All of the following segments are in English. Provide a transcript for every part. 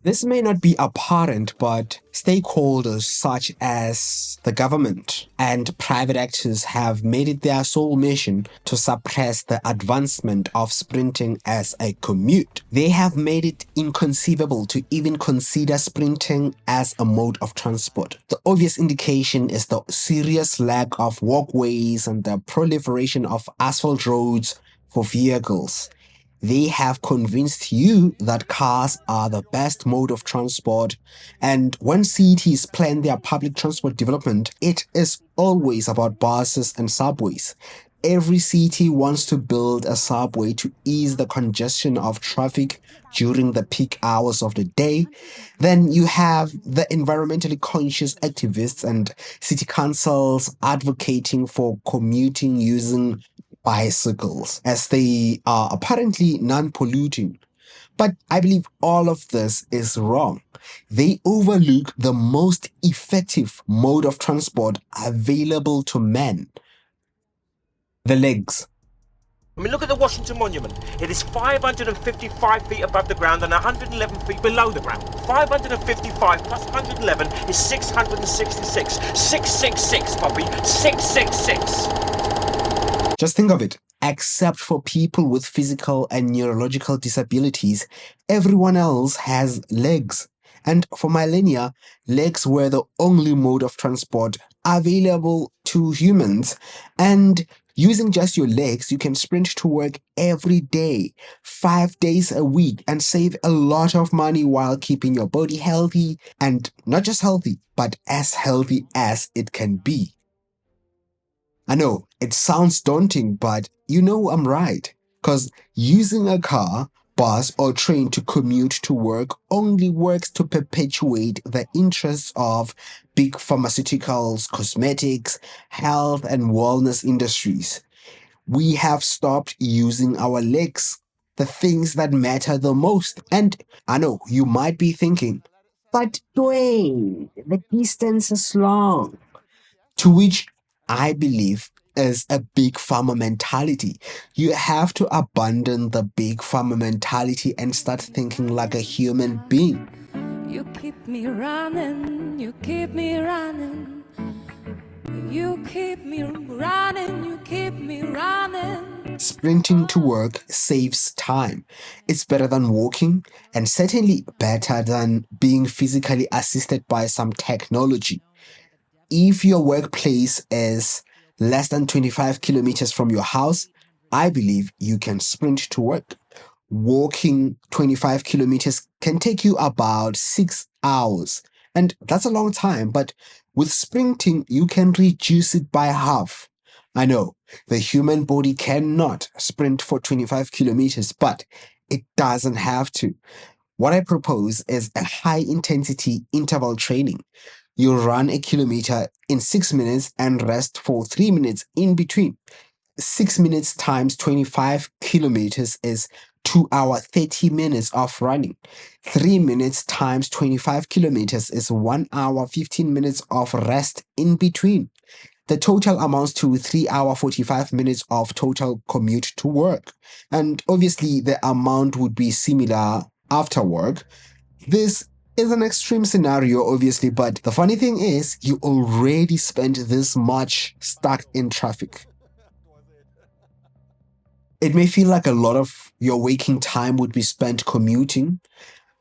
This may not be apparent, but stakeholders such as the government and private actors have made it their sole mission to suppress the advancement of sprinting as a commute. They have made it inconceivable to even consider sprinting as a mode of transport. The obvious indication is the serious lack of walkways and the proliferation of asphalt roads for vehicles. They have convinced you that cars are the best mode of transport, and when cities plan their public transport development, it is always about buses and subways. Every city wants to build a subway to ease the congestion of traffic during the peak hours of the day. Then you have the environmentally conscious activists and city councils advocating for commuting using bicycles as they are apparently non-polluting. But I believe all of this is wrong. They overlook the most effective mode of transport available to men: the legs. I mean, look at the Washington Monument. It is 555 feet above the ground and 111 feet below the ground. 555 plus 111 is 666. 666, Bobby. 666. Just think of it. Except for people with physical and neurological disabilities, everyone else has legs. And for millennia, legs were the only mode of transport available to humans. And using just your legs, you can sprint to work every day, 5 days a week, and save a lot of money while keeping your body healthy, and not just healthy, but as healthy as it can be. I know it sounds daunting, but you know I'm right. Because using a car, bus, or train to commute to work only works to perpetuate the interests of big pharmaceuticals, cosmetics, health, and wellness industries. We have stopped using our legs, the things that matter the most. And I know you might be thinking, but Dwayne, the distance is long. To which I believe is a big pharma mentality. You have to abandon the big pharma mentality and start thinking like a human being. You keep me running, you keep me running. You keep me running, you keep me running. Sprinting to work saves time. It's better than walking, and certainly better than being physically assisted by some technology. If your workplace is less than 25 kilometers from your house, I believe you can sprint to work. Walking 25 kilometers can take you about 6 hours. And that's a long time, but with sprinting, you can reduce it by half. I know the human body cannot sprint for 25 kilometers, but it doesn't have to. What I propose is a high intensity interval training. You run a kilometer in 6 minutes and rest for 3 minutes in between. 6 minutes times 25 kilometers is 2 hours 30 minutes of running. 3 minutes times 25 kilometers is 1 hour 15 minutes of rest in between. The total amounts to 3 hour 45 minutes of total commute to work. And obviously the amount would be similar after work. This is an extreme scenario, obviously, but the funny thing is you already spent this much stuck in traffic. It may feel like a lot of your waking time would be spent commuting.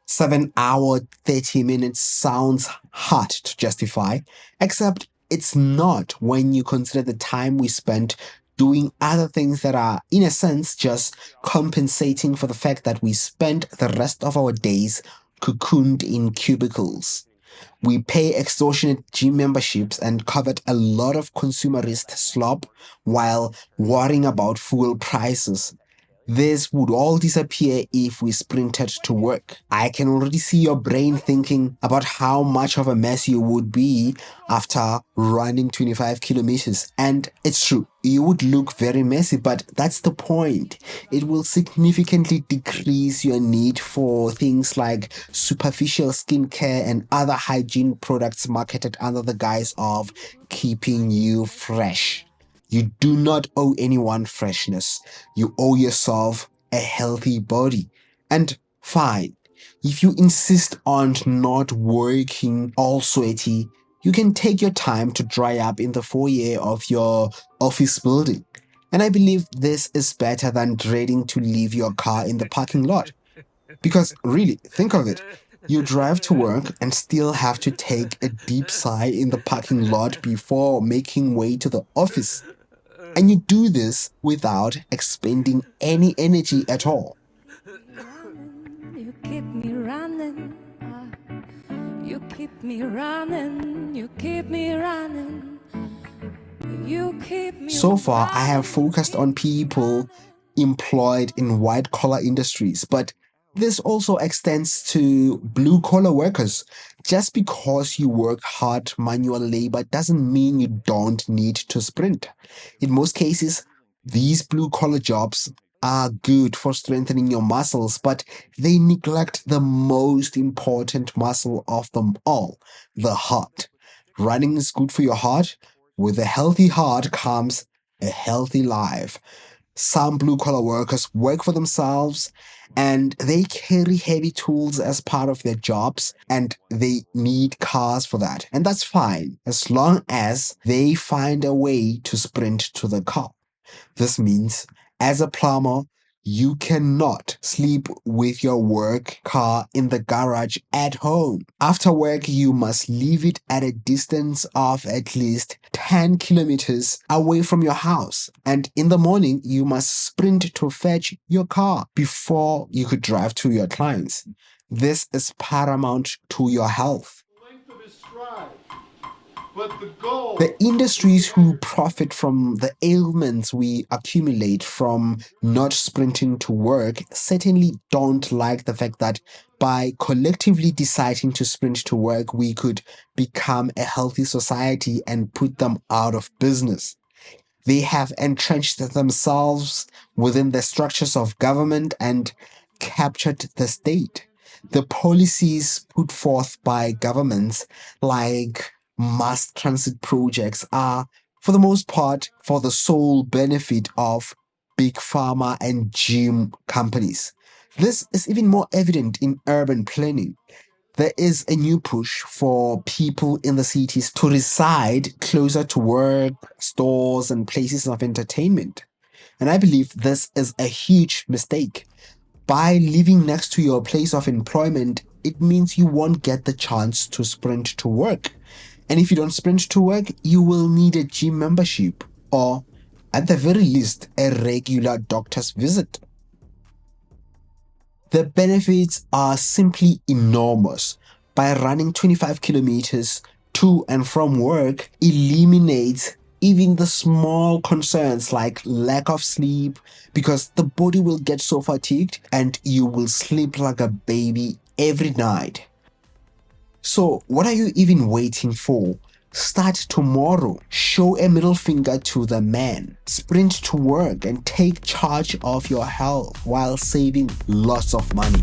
7 hour 30 minutes sounds hard to justify, except it's not when you consider the time we spent doing other things that are, in a sense, just compensating for the fact that we spent the rest of our days cocooned in cubicles. We pay extortionate gym memberships and covet a lot of consumerist slop while worrying about fuel prices. This would all disappear if we sprinted to work. I can already see your brain thinking about how much of a mess you would be after running 25 kilometers. And it's true, you would look very messy, but that's the point. It will significantly decrease your need for things like superficial skincare and other hygiene products marketed under the guise of keeping you fresh. You do not owe anyone freshness. You owe yourself a healthy body. And fine, If you insist on not working all sweaty, you can take your time to dry up in the foyer of your office building. And I believe this is better than dreading to leave your car in the parking lot. Because really, think of it. You drive to work and still have to take a deep sigh in the parking lot before making way to the office. And you do this without expending any energy at all. You keep me running. You keep me running. You keep me running. You keep me So far, I have running, focused on keep me people running. employed in white collar industries, but this also extends to blue collar workers. Just because you work hard manual labor doesn't mean you don't need to sprint. In most cases, these blue collar jobs are good for strengthening your muscles, but they neglect the most important muscle of them all, the heart. Running is good for your heart. With a healthy heart comes a healthy life. Some blue collar workers work for themselves and they carry heavy tools as part of their jobs and they need cars for that. And that's fine as long as they find a way to sprint to the car. This means, as a plumber, you cannot sleep with your work car in the garage at home. After work, you must leave it at a distance of at least 10 kilometers away from your house. And in the morning, you must sprint to fetch your car before you could drive to your clients. This is paramount to your health. Length of his stride. But the goal, The industries who profit from the ailments we accumulate from not sprinting to work certainly don't like the fact that by collectively deciding to sprint to work, we could become a healthy society and put them out of business. They have entrenched themselves within the structures of government and captured the state. The policies put forth by governments, like mass transit projects, are, for the most part, for the sole benefit of big pharma and gym companies. This is even more evident in urban planning. There is a new push for people in the cities to reside closer to work, stores, and places of entertainment. And I believe this is a huge mistake. By living next to your place of employment, it means you won't get the chance to sprint to work. And if you don't sprint to work, you will need a gym membership or, at the very least, a regular doctor's visit. The benefits are simply enormous. By running 25 kilometers to and from work, eliminates even the small concerns like lack of sleep, because the body will get so fatigued and you will sleep like a baby every night. So, what are you even waiting for? Start tomorrow. Show a middle finger to the man. Sprint to work and take charge of your health while saving lots of money.